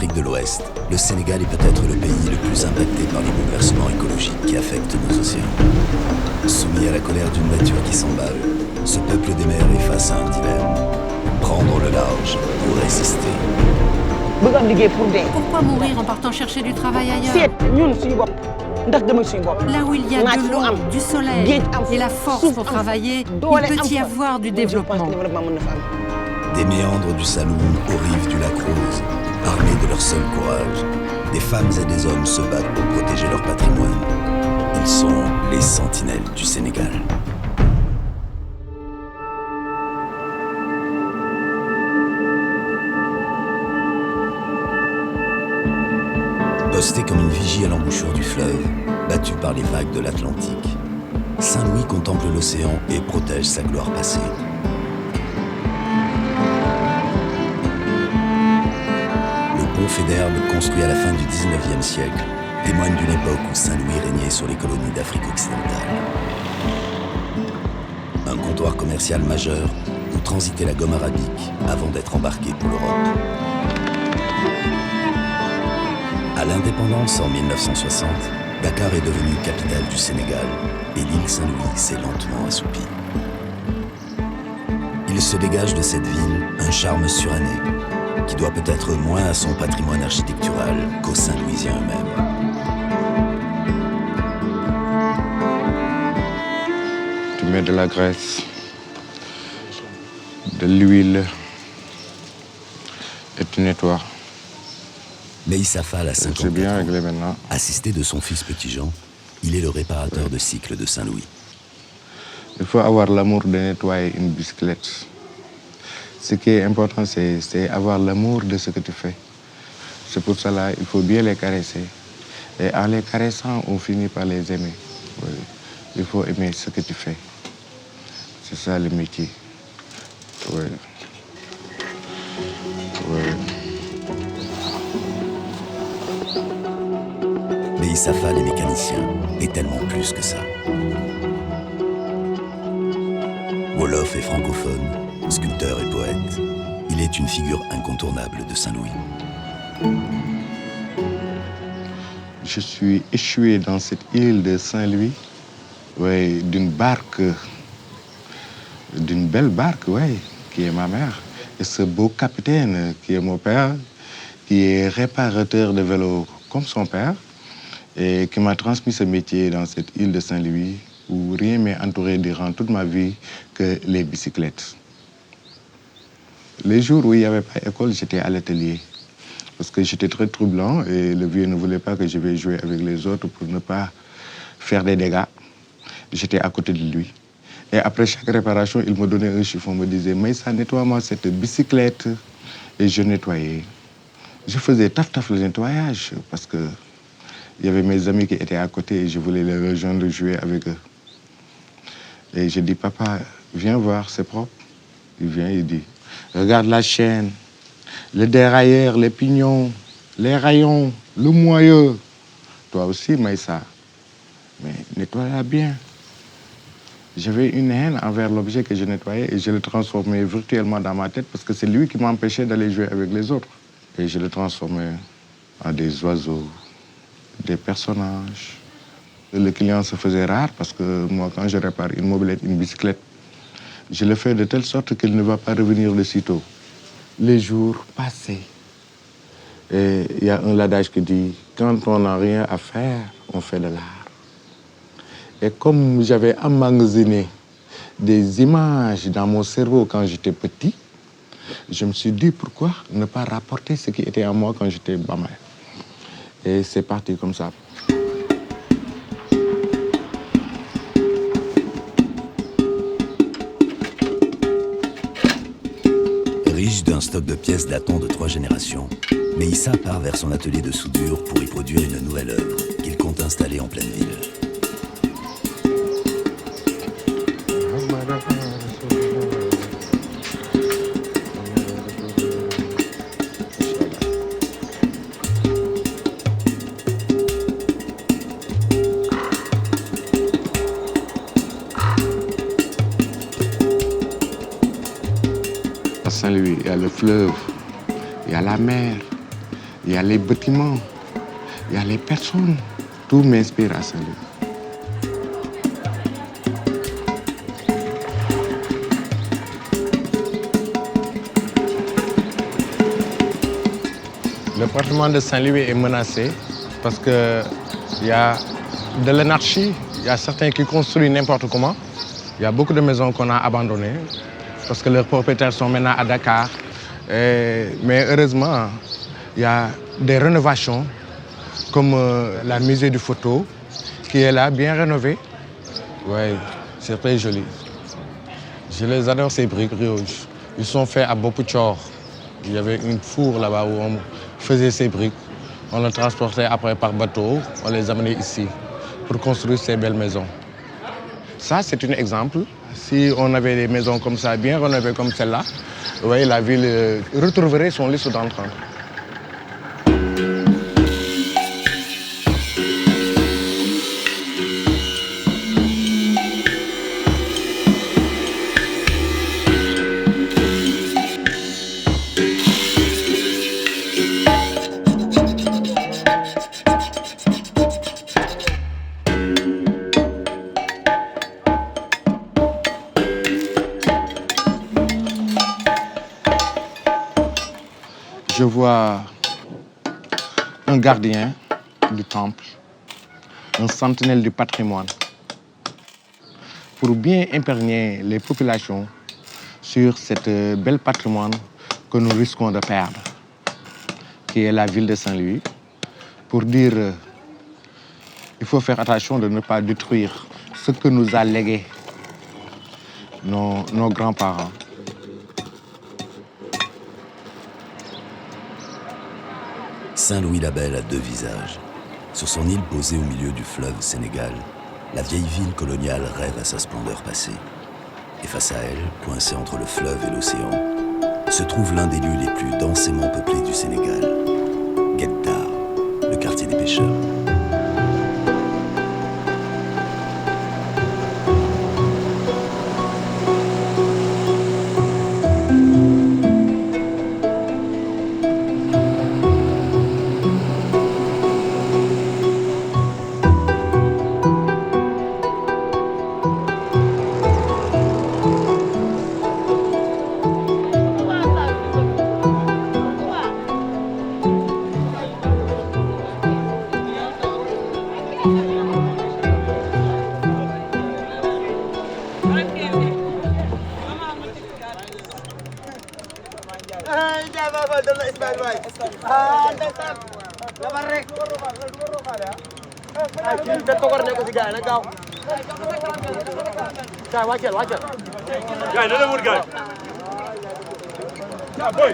d'Afrique de l'Ouest, le Sénégal est peut-être le pays le plus impacté par les bouleversements écologiques qui affectent nos océans. Soumis à la colère d'une nature qui s'emballe, ce peuple des mers est face à un dilemme. Prendre le large ou résister. Pourquoi mourir en partant chercher du travail ailleurs? Là où il y a de l'eau, du soleil et la force pour travailler, il peut y avoir du développement. Des méandres du Saloum aux rives du lac Rose, armés de leur seul courage, des femmes et des hommes se battent pour protéger leur patrimoine. Ils sont les sentinelles du Sénégal. Posté comme une vigie à l'embouchure du fleuve, battu par les vagues de l'Atlantique, Saint-Louis contemple l'océan et protège sa gloire passée. Le pont Fédère, construit à la fin du XIXe siècle, témoigne d'une époque où Saint-Louis régnait sur les colonies d'Afrique occidentale. Un comptoir commercial majeur où transitait la gomme arabique avant d'être embarqué pour l'Europe. À l'indépendance en 1960, Dakar est devenue capitale du Sénégal et l'île Saint-Louis s'est lentement assoupie. Il se dégage de cette ville un charme suranné qui doit peut-être moins à son patrimoine architectural qu'aux Saint-Louisiens eux-mêmes. Tu mets de la graisse, de l'huile et tu nettoies. Meïssa Fall a 54 ans. Assisté de son fils Petit Jean, il est le réparateur de cycle de Saint-Louis. Il faut avoir l'amour de nettoyer une bicyclette. Ce qui est important, c'est avoir l'amour de ce que tu fais. C'est pour cela qu'il faut bien les caresser. Et en les caressant, on finit par les aimer. Oui. Il faut aimer ce que tu fais. C'est ça le métier. Oui. Oui. Meïssa Fall est mécanicien, et tellement plus que ça. Wolof est francophone, sculpteur et poète. Il est une figure incontournable de Saint-Louis. Je suis échoué dans cette île de Saint-Louis, ouais, d'une belle barque, ouais, qui est ma mère. Et ce beau capitaine qui est mon père, qui est réparateur de vélos comme son père, et qui m'a transmis ce métier dans cette île de Saint-Louis, où rien m'est entouré durant toute ma vie que les bicyclettes. Les jours où il n'y avait pas d'école, j'étais à l'atelier. Parce que j'étais très troublant et le vieux ne voulait pas que je vienne jouer avec les autres pour ne pas faire des dégâts. J'étais à côté de lui. Et après chaque réparation, il me donnait un chiffon, me disait « Meïssa, nettoie-moi cette bicyclette ». Et je nettoyais. Je faisais taf le nettoyage parce que il y avait mes amis qui étaient à côté et je voulais les rejoindre, jouer avec eux. Et je dis, papa, viens voir, c'est propre. Il vient, il dit, regarde la chaîne, le dérailleur, les pignons, les rayons, le moyeu. Toi aussi, Meïssa, mais nettoie-la bien. J'avais une haine envers l'objet que je nettoyais et je le transformais virtuellement dans ma tête parce que c'est lui qui m'empêchait d'aller jouer avec les autres. Et je le transformais en des oiseaux, des personnages. Le client se faisait rare parce que moi, quand je répare une mobilette, une bicyclette, je le fais de telle sorte qu'il ne va pas revenir de sitôt. Les jours passaient. Et il y a un adage qui dit, quand on n'a rien à faire, on fait de l'art. Et comme j'avais emmagasiné des images dans mon cerveau quand j'étais petit, je me suis dit, pourquoi ne pas rapporter ce qui était en moi quand j'étais gamin. Et c'est parti comme ça. Riche d'un stock de pièces datant de 3 générations, Meïssa part vers son atelier de soudure pour y produire une nouvelle œuvre qu'il compte installer en pleine ville. À Saint-Louis, il y a le fleuve, il y a la mer, il y a les bâtiments, il y a les personnes. Tout m'inspire à Saint-Louis. Le département de Saint-Louis est menacé parce qu'il y a de l'anarchie, il y a certains qui construisent n'importe comment. Il y a beaucoup de maisons qu'on a abandonnées parce que leurs propriétaires sont maintenant à Dakar. Mais heureusement, il y a des rénovations comme la musée du photo qui est là, bien rénové. Oui, c'est très joli. Je les adore, ces briques rouges. Ils sont faits à Bopuchor. Il y avait une four là-bas où on faisait ces briques. On les transportait après par bateau, on les amenait ici pour construire ces belles maisons. Ça, c'est un exemple. Si on avait des maisons comme ça, bien rénovées comme celle-là, vous voyez, la ville retrouverait son lustre d'antan. Je vois un gardien du temple, un sentinelle du patrimoine, pour bien imprégner les populations sur cette belle patrimoine que nous risquons de perdre, qui est la ville de Saint-Louis, pour dire qu'il faut faire attention de ne pas détruire ce que nous a légué nos grands-parents. Saint-Louis-la-Belle a deux visages. Sur son île posée au milieu du fleuve Sénégal, la vieille ville coloniale rêve à sa splendeur passée. Et face à elle, coincée entre le fleuve et l'océan, se trouve l'un des lieux les plus densément peuplés du Sénégal, Guet-Dar, le quartier des pêcheurs.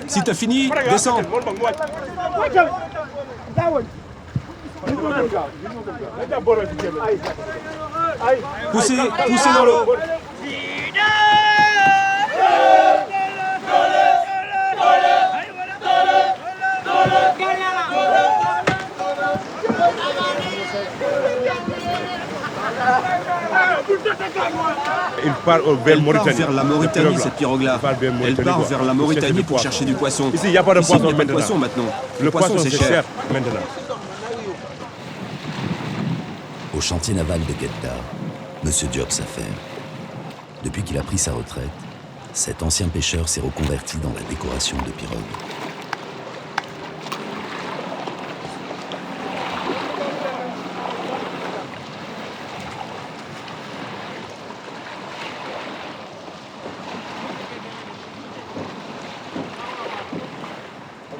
Si t'as fini, descends. Poussez dans l'eau. Il part vers la Mauritanie, cette pirogue-là. Elle part vers la Mauritanie pour chercher du poisson. Ici, il n'y a pas de poisson maintenant. Poisson maintenant. Le poisson, c'est cher maintenant. Au chantier naval de Guet-Dar, M. Diop s'affaire. Depuis qu'il a pris sa retraite, cet ancien pêcheur s'est reconverti dans la décoration de pirogues.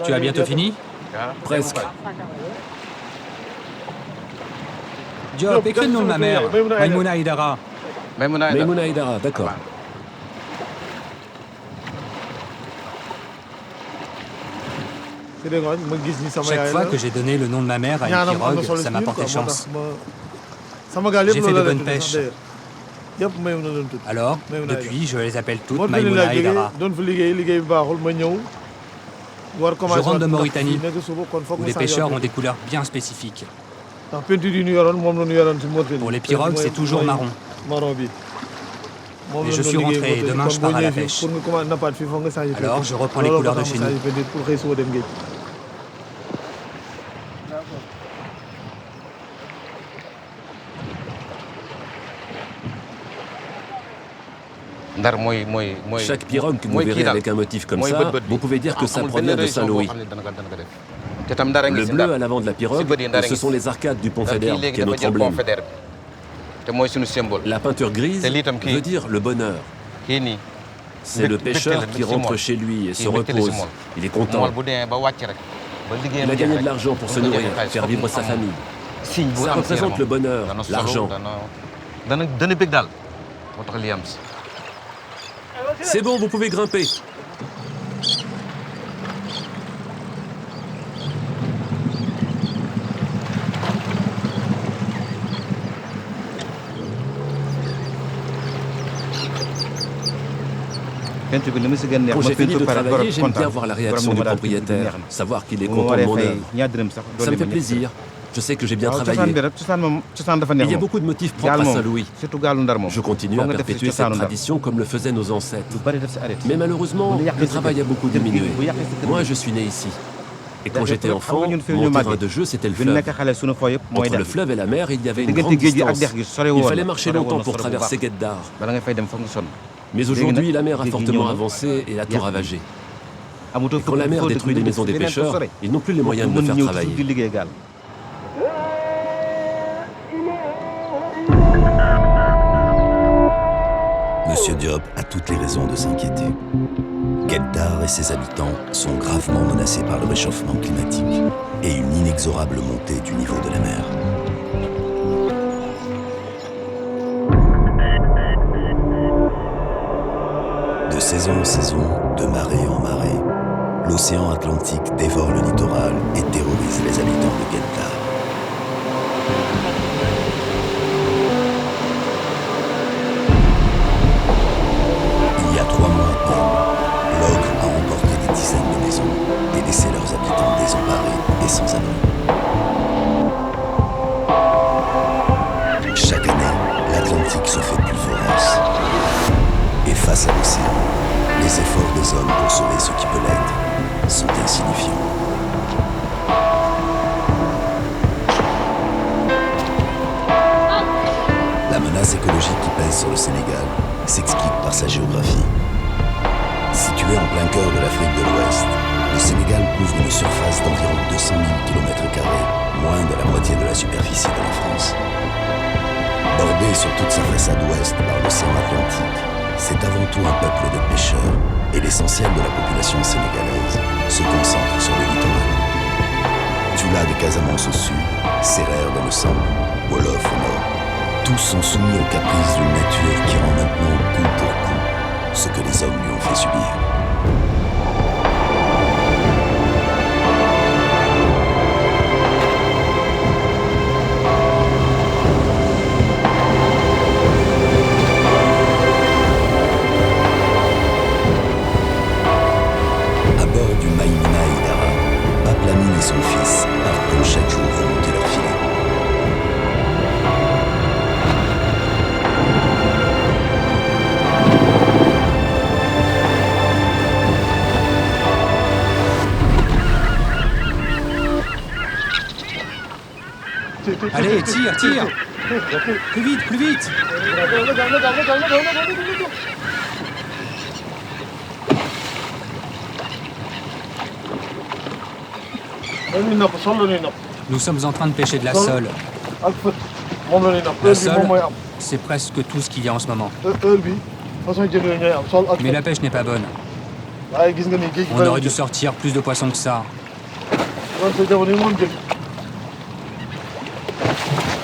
Tu as bientôt fini? Presque. Diop, écris le nom de ma mère. Maïmouna Haïdara. Maïmouna Haïdara, d'accord. Chaque fois que j'ai donné le nom de ma mère à une pirogue, ça m'a porté chance. J'ai fait de bonnes pêches. Alors, depuis, je les appelle toutes Maïmouna Haïdara. Je rentre de Mauritanie, où les pêcheurs ont des couleurs bien spécifiques. Pour les pirogues, c'est toujours marron. Mais je suis rentré et demain, je pars à la pêche. Alors, je reprends les couleurs de chez nous. Chaque pirogue que vous verrez avec un motif comme ça, vous pouvez dire que ça provient de Saint-Louis. Le bleu à l'avant de la pirogue, ce sont les arcades du pont Faidherbe, qui est notre emblème. La peinture grise veut dire le bonheur. C'est le pêcheur qui rentre chez lui et se repose. Il est content. Il a gagné de l'argent pour se nourrir, faire vivre sa famille. Ça représente le bonheur, l'argent. C'est bon, vous pouvez grimper. Quand j'ai fini de travailler, j'aime bien voir la réaction du propriétaire, savoir qu'il est content de mon œuvre. Ça me fait plaisir. Je sais que j'ai bien travaillé. Il y a beaucoup de motifs propres à Saint-Louis. Je continue à perpétuer cette tradition comme le faisaient nos ancêtres. Mais malheureusement, le travail a beaucoup diminué. Moi, je suis né ici. Et quand j'étais enfant, mon terrain de jeu, c'était le fleuve. Entre le fleuve et la mer, il y avait une grande distance. Il fallait marcher longtemps pour traverser Guet d'Ar. Mais aujourd'hui, la mer a fortement avancé et a tout ravagé. Et quand la mer détruit les maisons des pêcheurs, ils n'ont plus les moyens de me faire travailler. Monsieur Diop a toutes les raisons de s'inquiéter. Guet d'Ar et ses habitants sont gravement menacés par le réchauffement climatique et une inexorable montée du niveau de la mer. De saison en saison, de marée en marée, l'océan Atlantique dévore le littoral et terrorise les habitants de Guet d'Ar. Il y a 3 mois à peine, l'ogre a emporté des dizaines de maisons et laissé leurs habitants désemparés et sans abri. Chaque année, l'Atlantique se fait plus vorace. Et face à l'océan, les efforts des hommes pour sauver ce qui peut l'être sont insignifiants. La menace écologique qui pèse sur le Sénégal s'explique par sa géographie. Situé en plein cœur de l'Afrique de l'Ouest, le Sénégal couvre une surface d'environ 200 000 km², moins de la moitié de la superficie de la France. Bordé sur toute sa façade ouest par l'océan Atlantique, c'est avant tout un peuple de pêcheurs et l'essentiel de la population sénégalaise se concentre sur le littoral. Tula de Casamance au sud, Sérère dans le centre, Wolof au nord, tous sont soumis aux caprices d'une nature qui rend maintenant coup pour coup ce que les hommes lui ont fait subir. Et son fils partent comme chaque jour remonter leur filet. Allez, tire, tire. Plus vite, plus vite. Nous sommes en train de pêcher de la sole. La sole, c'est presque tout ce qu'il y a en ce moment. Mais la pêche n'est pas bonne. On aurait dû sortir plus de poissons que ça.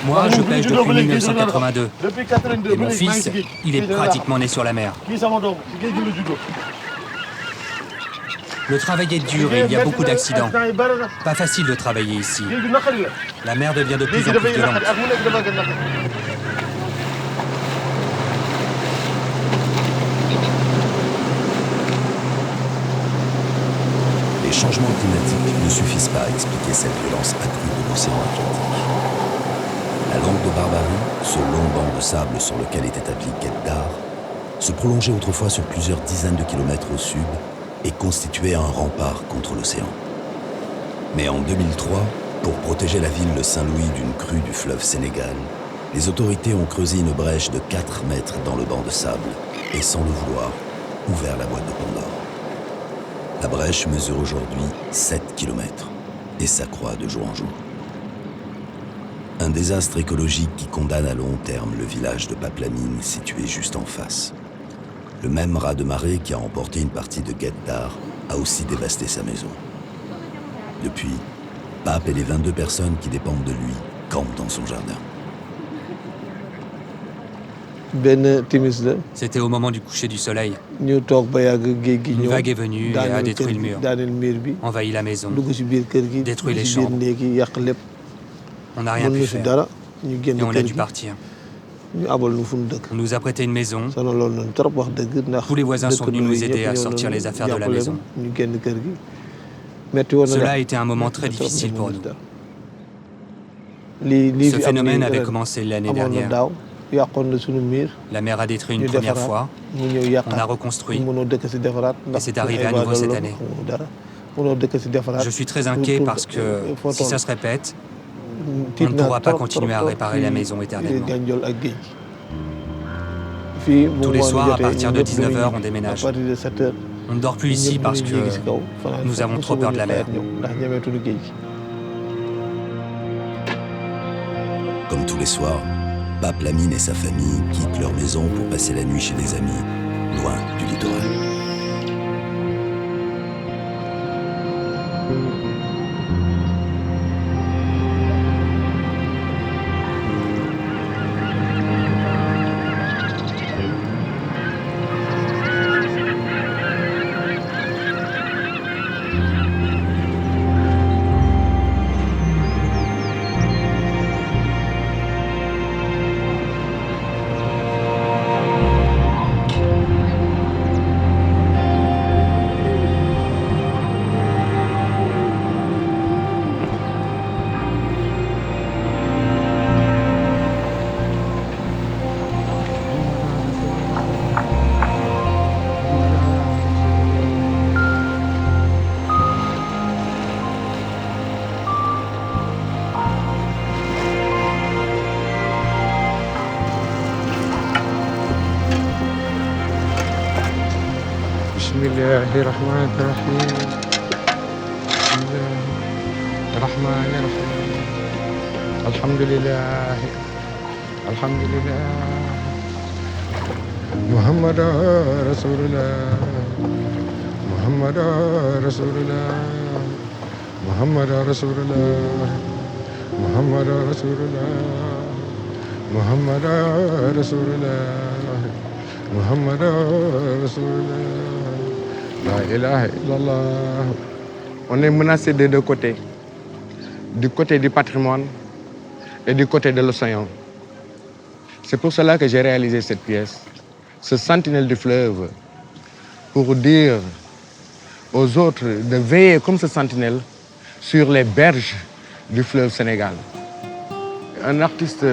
Moi, je pêche depuis 1982. Et mon fils, il est pratiquement né sur la mer. Le travail est dur et il y a beaucoup d'accidents. Pas facile de travailler ici. La mer devient de plus en plus violente. Les changements climatiques ne suffisent pas à expliquer cette violence accrue de l'océan Atlantique. La Langue de Barbarie, ce long banc de sable sur lequel est établi Guet d'Ar, se prolongeait autrefois sur plusieurs dizaines de kilomètres au sud et constituait un rempart contre l'océan. Mais en 2003, pour protéger la ville de Saint-Louis d'une crue du fleuve Sénégal, Les autorités ont creusé une brèche de 4 mètres dans le banc de sable et, sans le vouloir, ouvert la boîte de Pandore. La brèche mesure aujourd'hui 7 km et s'accroît de jour en jour. Un désastre écologique qui condamne à long terme le village de Paplamine situé juste en face. Le même raz-de-marée qui a emporté une partie de Guet-Dar a aussi dévasté sa maison. Depuis, Pape et les 22 personnes qui dépendent de lui campent dans son jardin. C'était au moment du coucher du soleil. Une vague est venue et a détruit le mur, envahi la maison, détruit les chambres. On n'a rien pu faire et on a dû partir. On nous a prêté une maison. Tous les voisins sont venus nous aider à sortir les affaires de la maison. Cela a été un moment très difficile pour nous. Ce phénomène avait commencé l'année dernière. La mer a détruit une première fois, on a reconstruit, et c'est arrivé à nouveau cette année. Je suis très inquiet parce que si ça se répète, on ne pourra pas continuer à réparer la maison éternellement. Tous les soirs, à partir de 19h, on déménage. On ne dort plus ici parce que nous avons trop peur de la mer. Comme tous les soirs, Paplamine et sa famille quittent leur maison pour passer la nuit chez des amis, loin du littoral. Bismillahirrahmanirrahim. Bismillahirrahmanirrahim. Alhamdulillah. Alhamdulillah. Muhammad Rasulullah. Muhammad Rasulullah. Muhammad Rasulullah. Muhammad Rasulullah. Muhammad Rasulullah. Muhammad Rasulullah. La ilaha illallah. On est menacé des deux côtés, du côté du patrimoine et du côté de l'océan. C'est pour cela que j'ai réalisé cette pièce, ce sentinelle du fleuve, pour dire aux autres de veiller comme ce sentinelle sur les berges du fleuve Sénégal. Un artiste,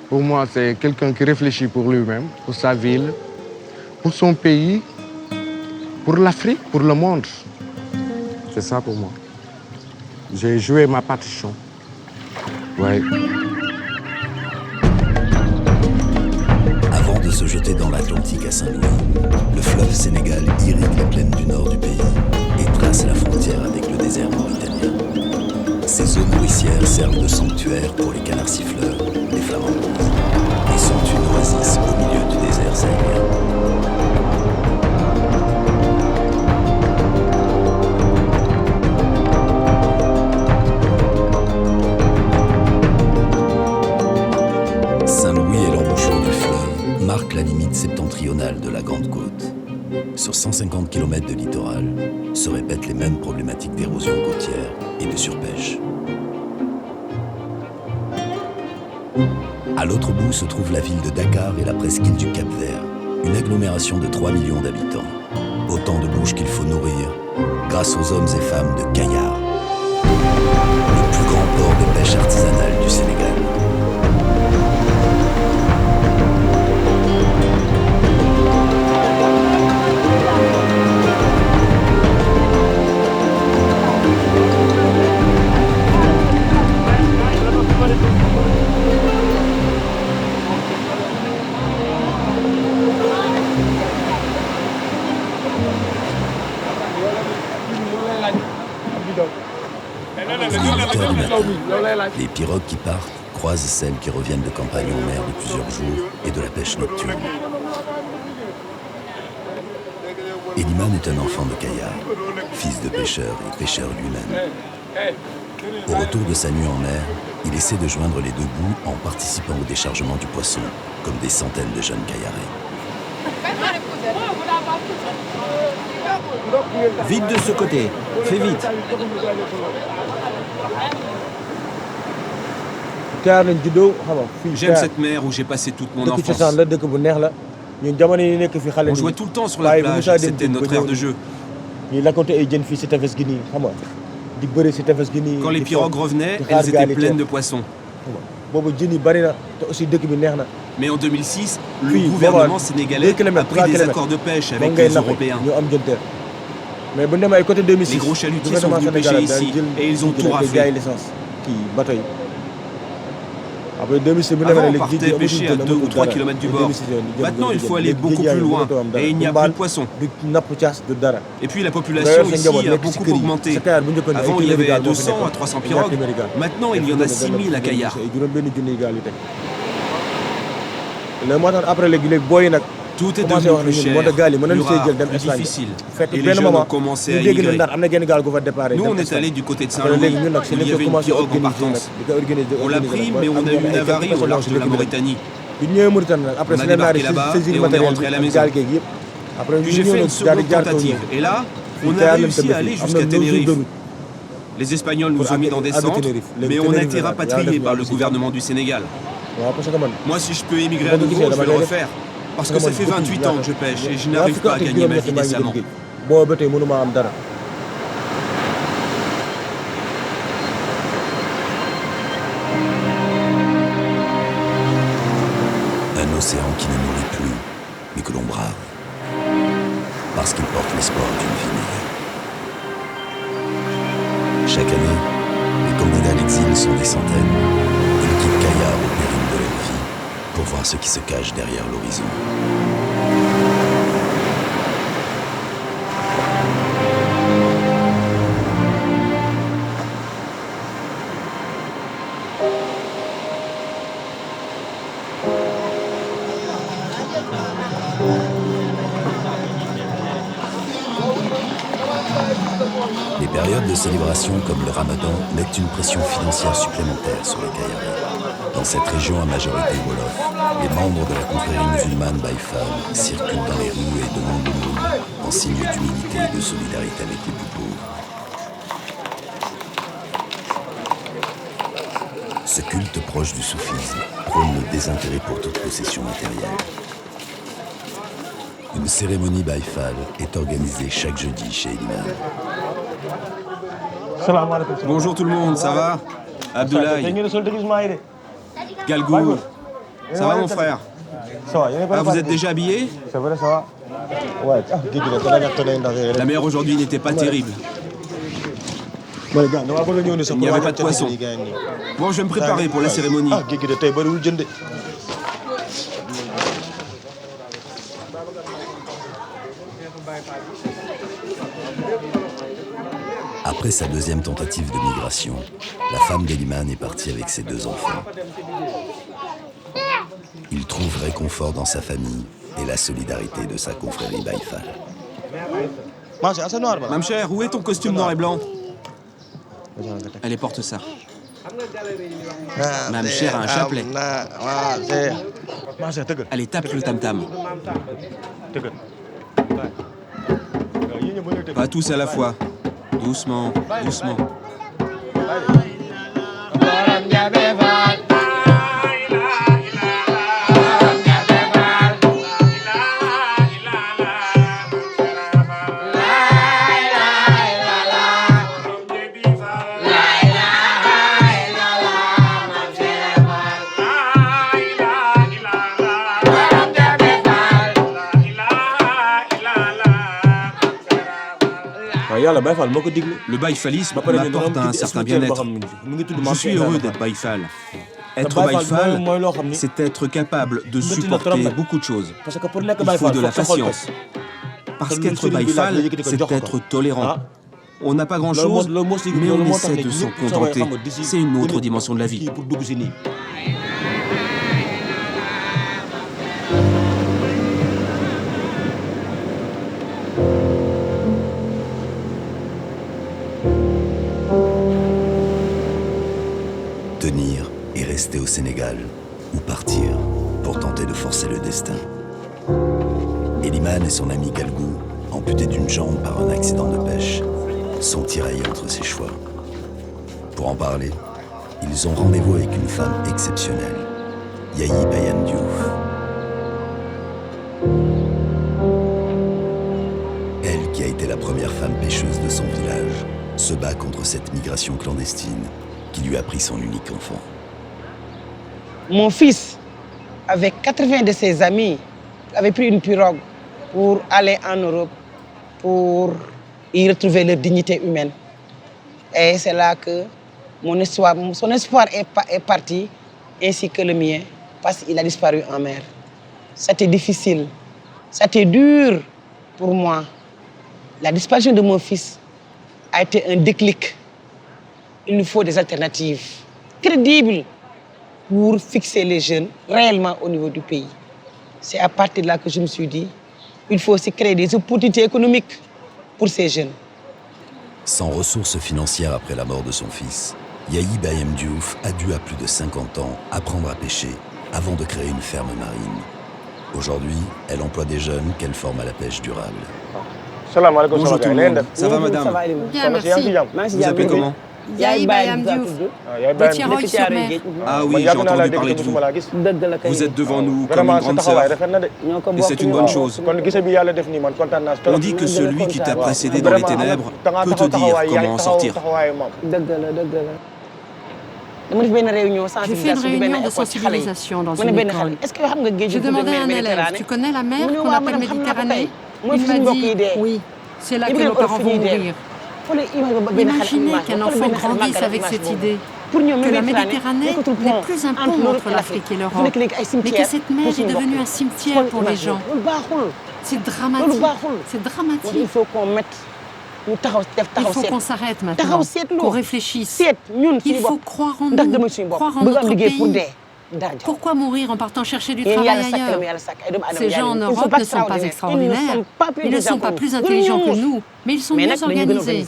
pour moi, c'est quelqu'un qui réfléchit pour lui-même, pour sa ville, pour son pays, pour l'Afrique, pour le monde. C'est ça pour moi. J'ai joué ma partition. Ouais. Avant de se jeter dans l'Atlantique à Saint-Louis, le fleuve Sénégal irrigue les plaines du nord du pays et trace la frontière avec le désert mauritanien. Ces eaux nourricières servent de sanctuaire pour les canards siffleurs, les flamandous, et sont une oasis au milieu du désert sahélien. Marque la limite septentrionale de la Grande Côte. Sur 150 km de littoral se répètent les mêmes problématiques d'érosion côtière et de surpêche. À l'autre bout se trouve la ville de Dakar et la presqu'île du Cap-Vert, une agglomération de 3 millions d'habitants. Autant de bouches qu'il faut nourrir, grâce aux hommes et femmes de Kayar, le plus grand port de pêche artisanale du Sénégal. 8 heures du matin. Les pirogues qui partent croisent celles qui reviennent de campagne en mer de plusieurs jours et de la pêche nocturne. Eliman est un enfant de Kayar, fils de pêcheur et pêcheur lui-même. Au retour de sa nuit en mer, il essaie de joindre les deux bouts en participant au déchargement du poisson, comme des centaines de jeunes Kayarais. Vite de ce côté, fais vite. J'aime cette mer où j'ai passé toute mon enfance. On jouait tout le temps sur la plage, c'était notre aire de jeu. Quand les pirogues revenaient, elles étaient pleines de poissons. Mais en 2006, le gouvernement sénégalais a pris des accords de pêche avec les Européens. Les gros chalutiers sont venus pêcher ici et ils ont tout raflé. Avant, on partait pêcher à 2 ou 3 km du bord. Maintenant, il faut aller beaucoup plus loin et il n'y a plus de poissons. Et puis la population ici a beaucoup augmenté. Avant, il y avait 200 à 300 pirogues. Maintenant, il y en a 6000 à Kayar. Tout est devenu plus cher, plus rare, plus difficile. Et les jeunes ont commencé à immigrer. Nous, on est allés du côté de Saint-Louis, où il y avait une pirogue en partance. On l'a pris, mais on a eu une avarie au large de la Mauritanie. On a débarqué là-bas et on est rentré à la maison. Puis j'ai fait une seconde tentative. Et là, on a réussi à aller jusqu'à Tenerife. Les Espagnols nous ont mis dans des centres, mais on a été rapatriés par le gouvernement du Sénégal. Moi, si je peux émigrer à nouveau, je vais le refaire. Parce que ça fait 28 ans que je pêche et je n'arrive pas à gagner ma vie décemment. Un océan qui ne nourrit plus, mais que l'on brave. Parce qu'il porte l'espoir d'une vie meilleure. Chaque année, les candidats à l'exil sont des centaines. Ils quittent Kayar au péril de leur vie pour voir ce qui se cache derrière l'horizon. Les périodes de célébration comme le Ramadan mettent une pression financière supplémentaire sur les Kayarais. Dans cette région à majorité wolof, les membres de la confrérie musulmane Baye Fall circulent dans les rues et demandent l'aumône en signe d'humilité et de solidarité avec les plus pauvres. Ce culte proche du soufisme prône le désintérêt pour toute possession matérielle. Une cérémonie Baye Fall est organisée chaque jeudi chez Eliman. Bonjour tout le monde, ça va? Abdoulaye. Galgou. Ça va mon frère? Ah, vous êtes déjà habillé? La mer aujourd'hui n'était pas terrible. Il n'y avait pas de poisson. Bon, je vais me préparer pour la cérémonie. Après sa deuxième tentative de migration, la femme d'Eliman est partie avec ses 2 enfants. Il trouve réconfort dans sa famille et la solidarité de sa confrérie Baye Fall. Mamcher, où est ton costume noir et blanc? Allez, porte ça. Mamcher a un chapelet. Allez, tape le tam-tam. Pas tous à la fois. Doucement, doucement. Le Baye Fallisme m'apporte un certain bien-être. Je suis heureux d'être Baye Fall. Être Baye Fall, c'est être capable de supporter beaucoup de choses. Il faut de la patience. Parce qu'être Baye Fall, c'est être tolérant. On n'a pas grand-chose, mais on essaie de s'en contenter. C'est une autre dimension de la vie. Tenir et rester au Sénégal, ou partir pour tenter de forcer le destin. Eliman et son ami Galgou, amputés d'une jambe par un accident de pêche, sont tiraillés entre ces choix. Pour en parler, ils ont rendez-vous avec une femme exceptionnelle, Yayi Bayam Diouf. Elle, qui a été la première femme pêcheuse de son village, se bat contre cette migration clandestine qui lui a pris son unique enfant. Mon fils, avec 80 de ses amis, avait pris une pirogue pour aller en Europe, pour y retrouver leur dignité humaine. Et c'est là que son espoir est parti, ainsi que le mien, parce qu'il a disparu en mer. C'était difficile, c'était dur pour moi. La disparition de mon fils a été un déclic. Il nous faut des alternatives crédibles pour fixer les jeunes réellement au niveau du pays. C'est à partir de là que je me suis dit, il faut aussi créer des opportunités économiques pour ces jeunes. Sans ressources financières après la mort de son fils, Yayi Bayam Diouf a dû à plus de 50 ans apprendre à pêcher avant de créer une ferme marine. Aujourd'hui, elle emploie des jeunes qu'elle forme à la pêche durable. Bonjour tout le monde. Ça va madame? Bien, merci. Vous appelez comment? Yayi Bayam Diouf, de Thiaroye-sur-Mer. Ah oui, j'ai entendu parler de vous. Vous êtes devant nous comme une grande sœur. Et c'est une bonne chose. On dit que celui qui t'a précédé dans les ténèbres peut te dire comment en sortir. J'ai fait une réunion de sensibilisation dans une école. J'ai demandé à un élève, tu connais la mer qu'on appelle Méditerranée? Il m'a dit, oui, c'est là que nos parents vont mourir. Imaginez qu'un enfant grandisse avec cette idée, que la Méditerranée n'est plus un pont entre l'Afrique et l'Europe, mais que cette mer est devenue un cimetière pour les gens. C'est dramatique, c'est dramatique. Il faut qu'on s'arrête maintenant, qu'on réfléchisse. Il faut croire en nous, croire en notre pays. Pourquoi mourir en partant chercher du travail ailleurs? Ces gens en Europe ne sont pas extraordinaires. Ils ne sont pas plus intelligents que nous, mais ils sont mieux organisés.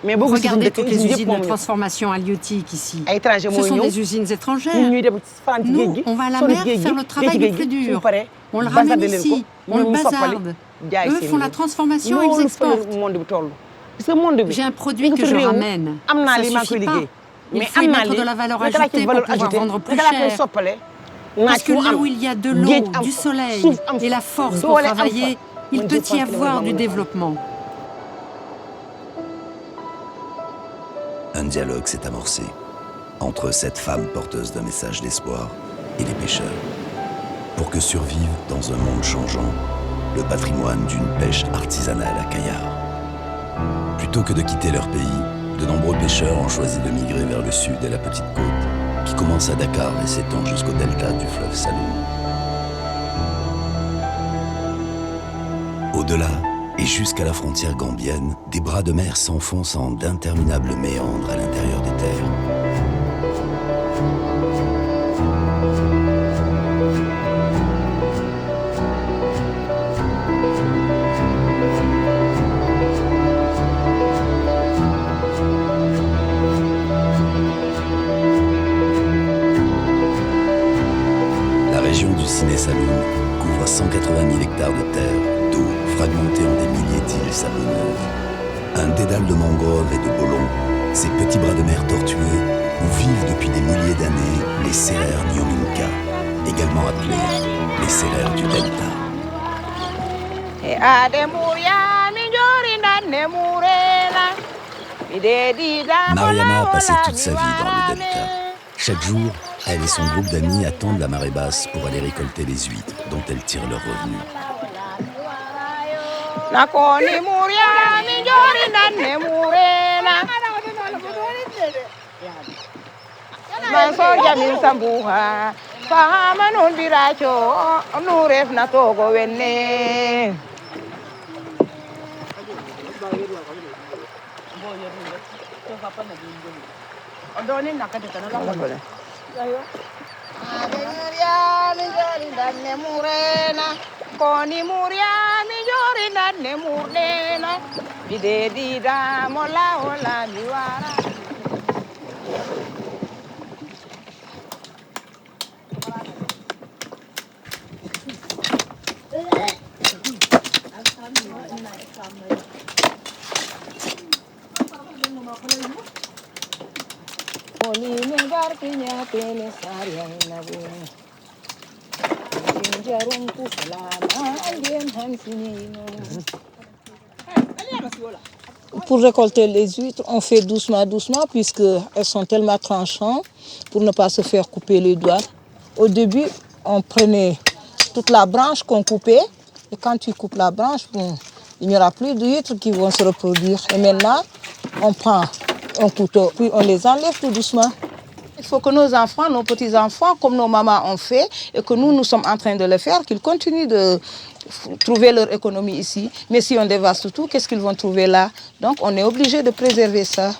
Regardez toutes les usines de transformation halieutiques ici. Ce sont des usines étrangères. Nous, on va à la mer faire le travail le plus dur. On le ramène ici, on le bazarde. Eux font la transformation et ils exportent. J'ai un produit que je ramène. Ça ne suffit pas. Il faut y mettre de la valeur ajoutée pour pouvoir vendre plus cher. Parce que là où il y a de l'eau, du soleil et la force pour travailler, il peut y avoir du développement. Un dialogue s'est amorcé entre cette femme porteuse d'un message d'espoir et les pêcheurs. Pour que survive dans un monde changeant le patrimoine d'une pêche artisanale à Kayar. Plutôt que de quitter leur pays, de nombreux pêcheurs ont choisi de migrer vers le sud et la petite côte, qui commence à Dakar et s'étend jusqu'au delta du fleuve Saloum. Au-delà, et jusqu'à la frontière gambienne, des bras de mer s'enfoncent en d'interminables méandres à l'intérieur des terres. La région du Siné Saloum couvre 180 000 hectares de terre, d'eau fragmentée en des milliers d'îles sablonneuses. Un dédale de mangroves et de bolons, ces petits bras de mer tortueux où vivent depuis des milliers d'années les cérères Nyominka, également appelés les cérères du delta. Mariama a passé toute sa vie dans le delta. Chaque jour, elle et son groupe d'amis attendent la marée basse pour aller récolter les huîtres dont elles tirent leurs revenus. Pour récolter les huîtres, on fait doucement, doucement, puisqu'elles sont tellement tranchantes pour ne pas se faire couper les doigts. Au début, on prenait toute la branche qu'on coupait, et quand tu coupes la branche, bon, il n'y aura plus d'huîtres qui vont se reproduire. Et maintenant, on prend un couteau, puis on les enlève tout doucement. Il faut que nos enfants, nos petits-enfants, comme nos mamans ont fait, et que nous sommes en train de le faire, qu'ils continuent de trouver leur économie ici. Mais si on dévaste tout, qu'est-ce qu'ils vont trouver là? Donc on est obligé de préserver ça.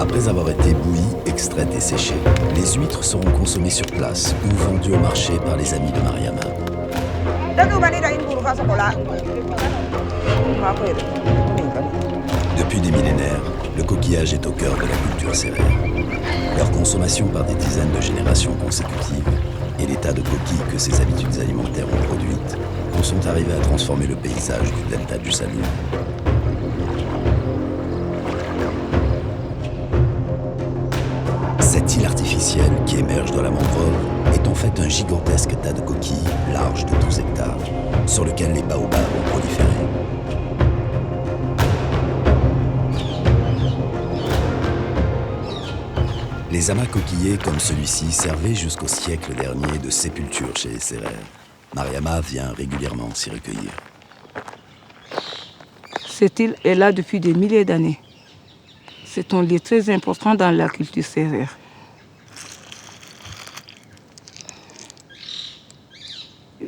Après avoir été bouillies, extraites et séchées, les huîtres seront consommées sur place ou vendues au marché par les amis de Mariama. Depuis des millénaires, le coquillage est au cœur de la culture sérère. Leur consommation par des dizaines de générations consécutives et l'état de coquille que ces habitudes alimentaires ont produites en sont arrivés à transformer le paysage du delta du Saloum. Cette île artificielle qui émerge de la mangrove est en fait un gigantesque tas de coquilles large de 12 hectares sur lequel les baobabs ont proliféré. Les amas coquillés comme celui-ci servaient jusqu'au siècle dernier de sépulture chez les Sérères. Mariama vient régulièrement s'y recueillir. Cette île est là depuis des milliers d'années. C'est un lieu très important dans la culture sérère.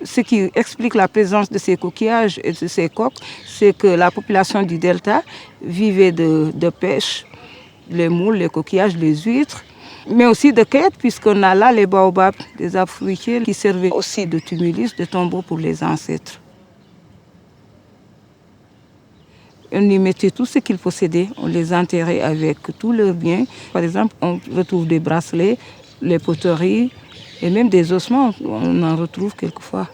Ce qui explique la présence de ces coquillages et de ces coques, c'est que la population du delta vivait de pêche, les moules, les coquillages, les huîtres, mais aussi de quête, puisqu'on a là les baobabs, des arbres fruitiers qui servaient aussi de tumulus, de tombeaux pour les ancêtres. On y mettait tout ce qu'ils possédaient, on les enterrait avec tous leurs biens. Par exemple, on retrouve des bracelets, les poteries et même des ossements, on en retrouve quelquefois.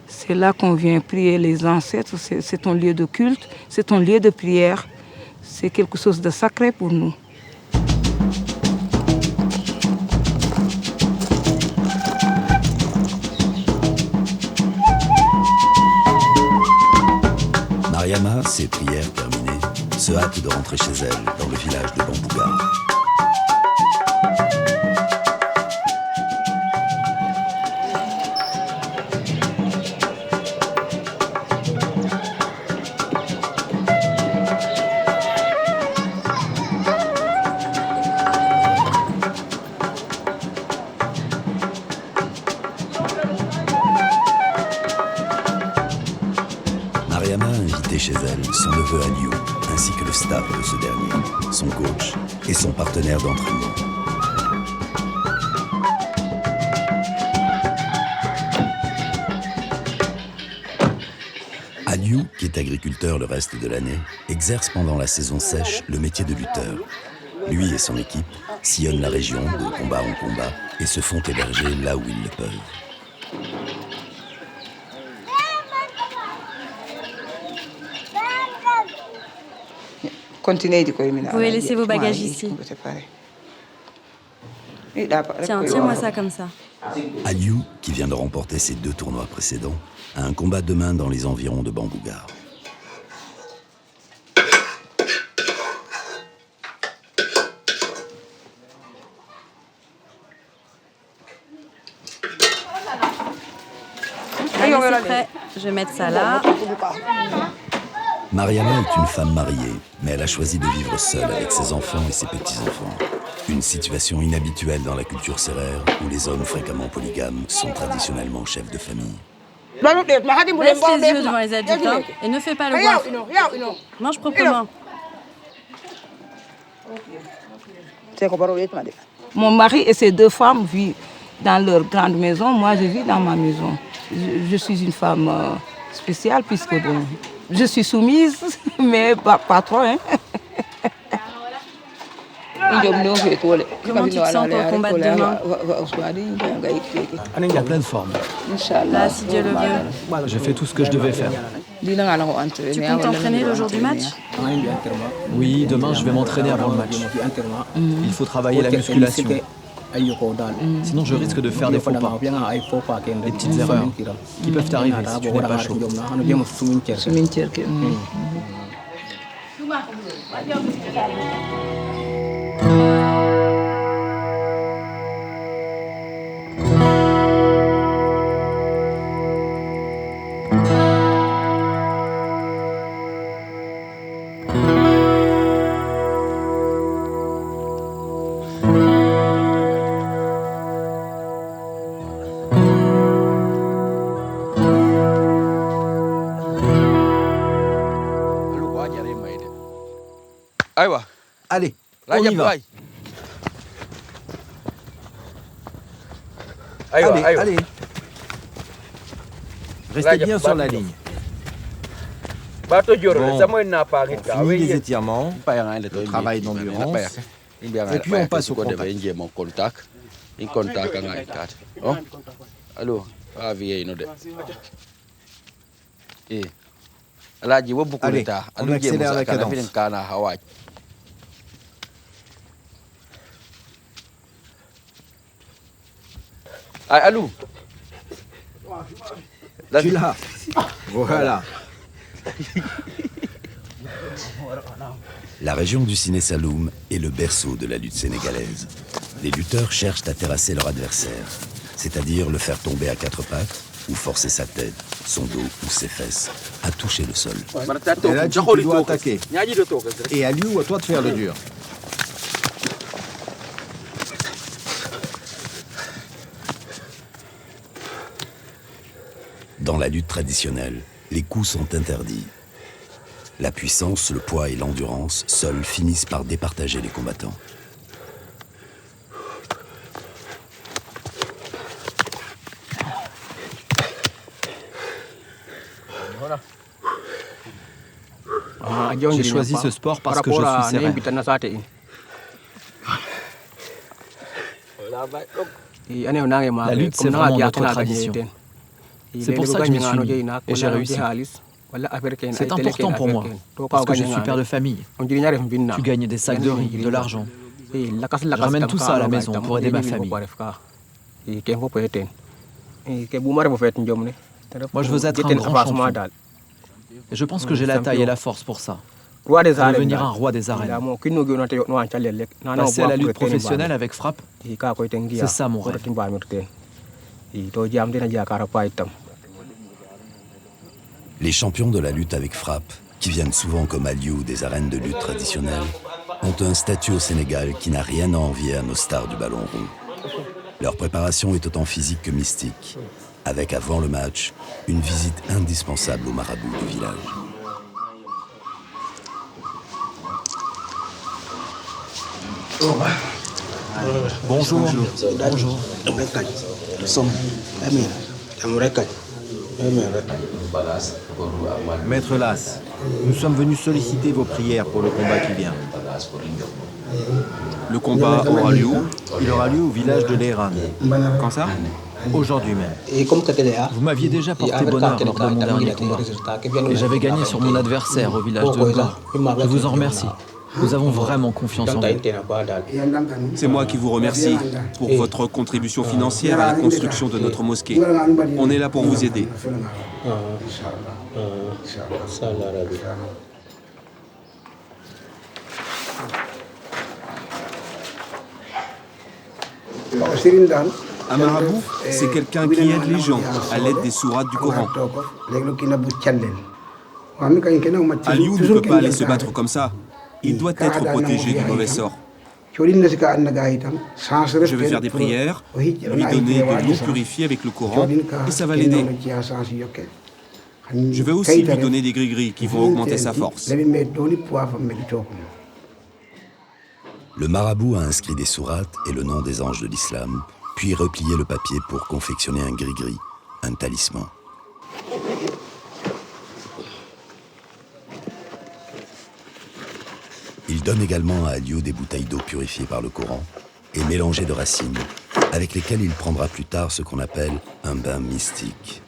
C'est là qu'on vient prier les ancêtres, c'est un lieu de culte, c'est un lieu de prière, c'est quelque chose de sacré pour nous. Mariama, ses prières terminées, se hâte de rentrer chez elle dans le village de Bambougar. Mariama a invité chez elle son neveu Aliou, ainsi que le staff de ce dernier, son coach et son partenaire d'entraînement. Aliou, qui est agriculteur le reste de l'année, exerce pendant la saison sèche le métier de lutteur. Lui et son équipe sillonnent la région de combat en combat et se font héberger là où ils le peuvent. Vous pouvez laisser vos bagages ici. Tiens, tiens-moi ça comme ça. Aliou, qui vient de remporter ses 2 tournois précédents, a un combat demain dans les environs de Bambougar. c'est prêt. Je vais mettre ça là. Mariama est une femme mariée, mais elle a choisi de vivre seule avec ses enfants et ses petits-enfants. Une situation inhabituelle dans la culture sérère, où les hommes fréquemment polygames sont traditionnellement chefs de famille. Laisse les yeux devant les adultes hein, et ne fais pas le boire. Mange proprement. Mon mari et ses 2 femmes vivent dans leur grande maison. Moi, je vis dans ma maison. Je suis une femme spéciale puisque bon, je suis soumise, mais pas trop. Hein. Comment tu te sens pour le combat de demain? En pleine forme. Là, si Dieu le veut. J'ai fait tout ce que je devais faire. Tu comptes t'entraîner le jour du match? Oui, demain je vais m'entraîner avant le match. Il faut travailler la musculation. Sinon je risque de faire des faux pas. Des petites erreurs qui peuvent arriver si tu n'es pas chaud. Allez, on y va. Allez. Restez bien sur la ligne. Bon, on finit les étirements, le travail d'endurance, et puis on passe au contact. Allez, on accélère la cadence. Alou. Tu l'as. Voilà. La région du Siné Saloum est le berceau de la lutte sénégalaise. Les lutteurs cherchent à terrasser leur adversaire, c'est-à-dire le faire tomber à 4 pattes ou forcer sa tête, son dos ou ses fesses à toucher le sol. Et là, tu dois attaquer. Et Aliou, à toi de faire le dur. Dans la lutte traditionnelle, les coups sont interdits. La puissance, le poids et l'endurance, seuls, finissent par départager les combattants. J'ai choisi ce sport parce que je suis sérère. La lutte, c'est vraiment notre tradition. C'est pour ça que je m'y suis mis et j'ai réussi. C'est important pour moi, parce que je suis père de famille. Tu gagnes des sacs de riz, de l'argent. Je ramène tout ça à la maison pour aider ma famille. Moi, je veux être un grand champion. Et je pense que j'ai la taille et la force pour ça. Pour devenir un roi des arènes. Passer à la lutte professionnelle avec frappe, c'est ça mon rêve. Les champions de la lutte avec frappe, qui viennent souvent comme Aliou des arènes de lutte traditionnelles, ont un statut au Sénégal qui n'a rien à envier à nos stars du ballon rond. Leur préparation est autant physique que mystique, avec avant le match, une visite indispensable au marabout du village. Bonjour. Bonjour. Maître Las, nous sommes venus solliciter vos prières pour le combat qui vient. Le combat aura lieu où? Il aura lieu au village de Léran. Quand ça? Aujourd'hui même. Vous m'aviez déjà porté bonheur lors de mon dernier combat. Et j'avais gagné sur mon adversaire au village de Nga. Je vous en remercie. Nous avons vraiment confiance en vous. C'est moi qui vous remercie pour votre contribution financière à la construction de notre mosquée. On est là pour vous aider. Un marabout, c'est quelqu'un qui aide les gens à l'aide des sourates du Coran. Aliou ne peut pas aller se battre comme ça. Il doit être protégé du mauvais sort. Je vais faire des prières, lui donner de l'eau purifiée avec le Coran et ça va l'aider. Je vais aussi lui donner des gris-gris qui vont augmenter sa force. Le marabout a inscrit des sourates et le nom des anges de l'islam, puis replié le papier pour confectionner un gris-gris, un talisman. Il donne également à Aliou des bouteilles d'eau purifiées par le Coran et mélangées de racines, avec lesquelles il prendra plus tard ce qu'on appelle un bain mystique.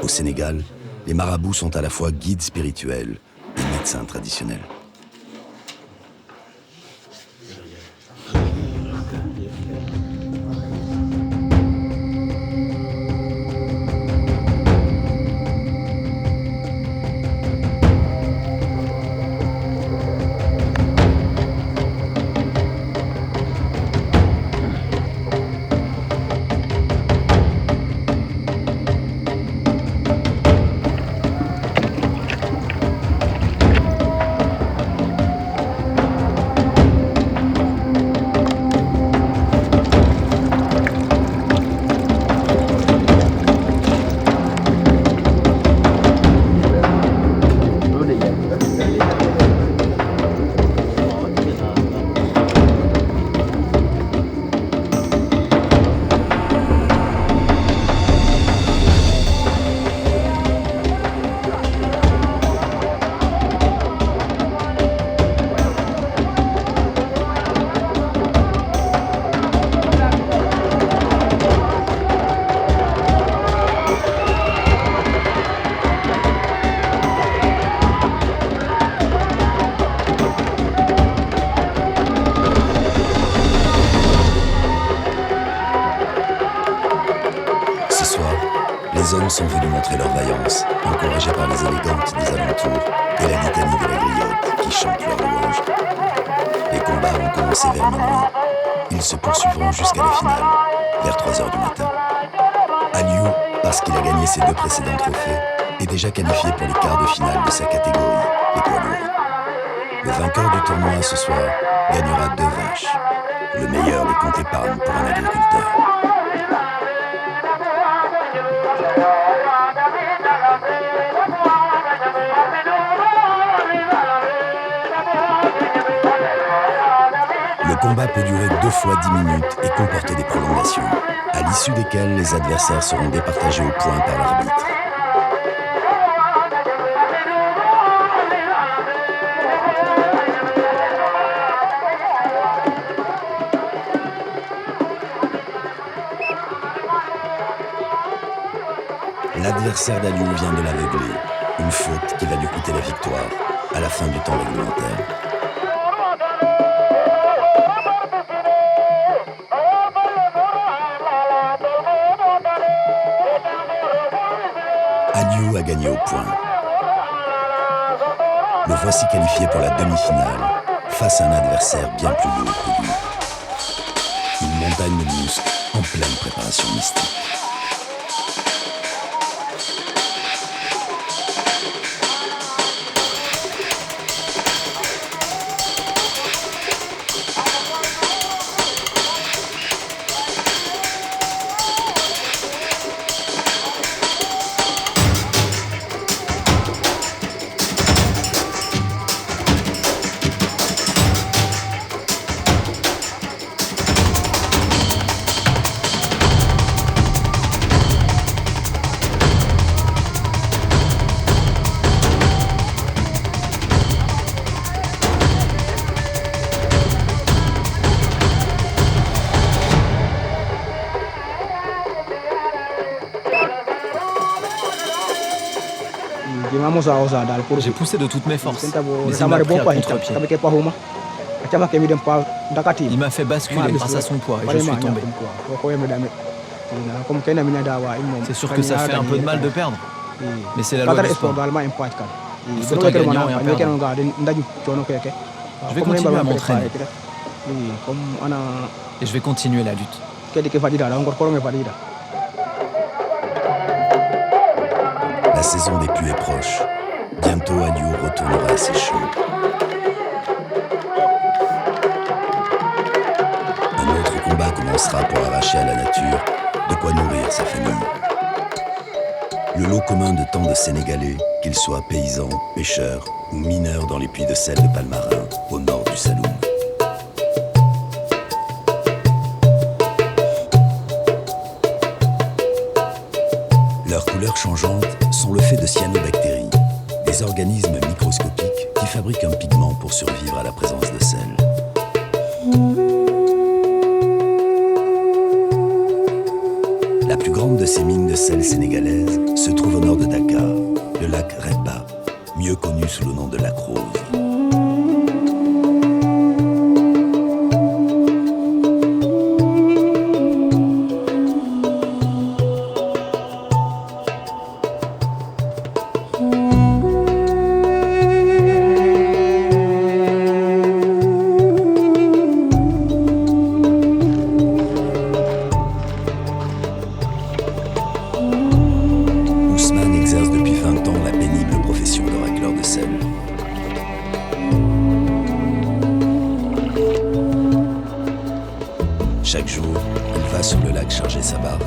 Au Sénégal, les marabouts sont à la fois guides spirituels et médecins traditionnels. Les hommes sont venus montrer leur vaillance, encouragés par les élégantes des alentours et la litanie de la griotte qui chante leur louange. Les combats ont commencé vers minuit. Ils se poursuivront jusqu'à la finale, vers 3h du matin. Aliou, parce qu'il a gagné ses 2 précédents trophées, est déjà qualifié pour les quarts de finale de sa catégorie, les poids lourds. Le vainqueur du tournoi ce soir gagnera 2 vaches, le meilleur des comptes épargne pour un agriculteur. Le combat peut durer 2 fois 10 minutes et comporter des prolongations, à l'issue desquelles les adversaires seront départagés au point par l'arbitre. L'adversaire d'Aliou vient de l'aveugler, une faute qui va lui coûter la victoire à la fin du temps réglementaire. Aliou a gagné au point. Le voici qualifié pour la demi-finale, face à un adversaire bien plus lourd que lui. Une montagne de muscles en pleine préparation mystique. J'ai poussé de toutes mes forces, mais il m'a pris à contre-pied. Il m'a fait basculer grâce à son poids et je suis tombé. C'est sûr que ça fait un peu de mal de perdre, mais c'est la loi du sport. Il faut un gagnant et un perdant. Je vais continuer à m'entraîner. Et je vais continuer la lutte. La saison des pluies est proche. Bientôt, Aliou retournera à ses champs. Un autre combat commencera pour arracher à la nature de quoi nourrir sa famille. Le lot commun de tant de Sénégalais, qu'ils soient paysans, pêcheurs ou mineurs dans les puits de sel de Palmarin, au nord du Saloum. Leurs couleurs changeantes sont le fait de cyanobactéries, des organismes microscopiques qui fabriquent un pigment pour survivre à la présence de sel. La plus grande de ces mines de sel sénégalaises se trouve au nord de Dakar, le lac Redba, mieux connu sous le nom de lac Rose. Chaque jour, il va sur le lac charger sa barque,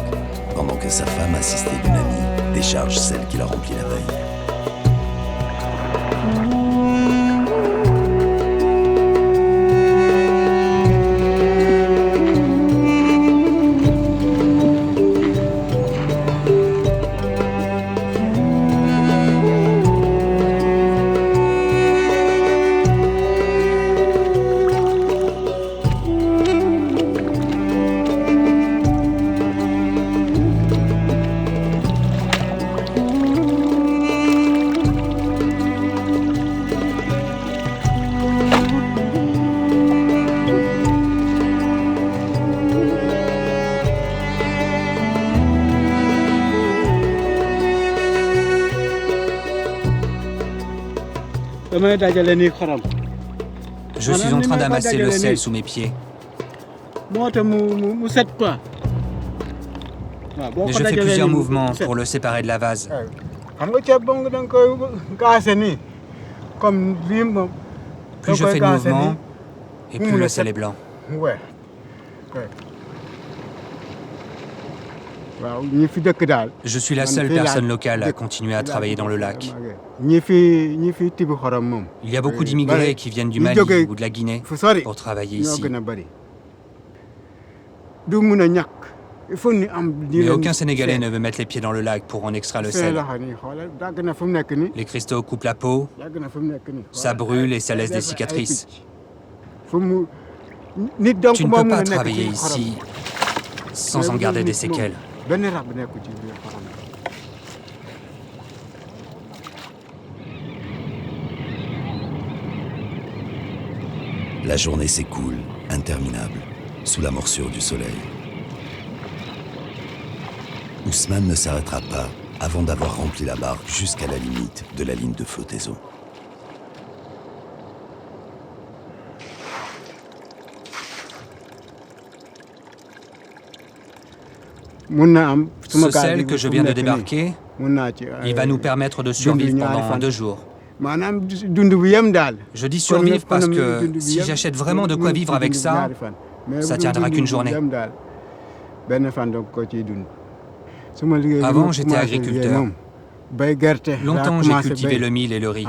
pendant que sa femme, assistée d'une amie, décharge celle qu'il a remplie la veille. Je suis en train d'amasser le sel sous mes pieds. Mais je fais plusieurs mouvements pour le séparer de la vase. Plus je fais de mouvements, et plus le sel est blanc. Je suis la seule personne locale à continuer à travailler dans le lac. Il y a beaucoup d'immigrés qui viennent du Mali ou de la Guinée pour travailler ici. Mais aucun Sénégalais ne veut mettre les pieds dans le lac pour en extraire le sel. Les cristaux coupent la peau, ça brûle et ça laisse des cicatrices. Tu ne peux pas travailler ici sans en garder des séquelles. La journée s'écoule, interminable, sous la morsure du soleil. Ousmane ne s'arrêtera pas avant d'avoir rempli la barque jusqu'à la limite de la ligne de flottaison. Ce sel que je viens de débarquer, il va nous permettre de survivre pendant 2 jours. Je dis survivre parce que si j'achète vraiment de quoi vivre avec ça, ça tiendra qu'une journée. Avant, j'étais agriculteur. Longtemps, j'ai cultivé le mil et le riz.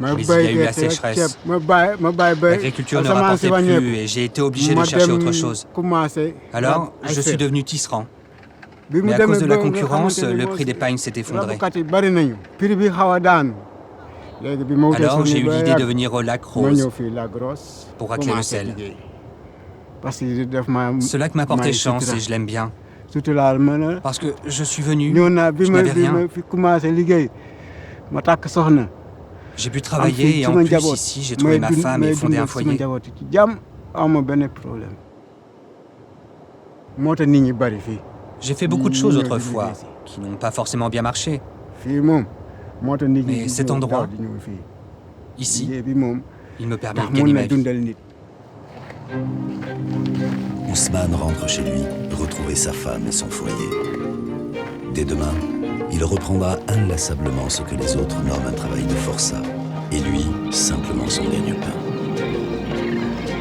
Mais il y a eu la sécheresse. L'agriculture ne rapportait plus et j'ai été obligé de chercher autre chose. Alors, je suis devenu tisserand. Mais à cause de la concurrence, le prix des pagnes s'est effondré. Alors, j'ai eu l'idée de venir au lac Rose pour racler le sel. Ce lac m'a porté chance et je l'aime bien. Parce que je suis venu, je n'avais rien. J'ai pu travailler et en plus ici, j'ai trouvé ma femme et fondé un foyer. J'ai fait beaucoup de choses autrefois qui n'ont pas forcément bien marché. Mais cet endroit, ici, il me permet de gagner ma vie. Ousmane rentre chez lui, retrouver sa femme et son foyer. Dès demain, il reprendra inlassablement ce que les autres nomment un travail de forçat, et lui, simplement son gagne-pain.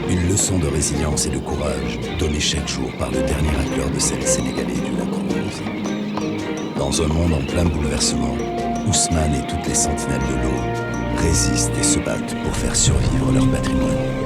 Une leçon de résilience et de courage donnée chaque jour par le dernier acteur de scène sénégalais du lac Rose. Dans un monde en plein bouleversement, Ousmane et toutes les sentinelles de l'eau résistent et se battent pour faire survivre leur patrimoine.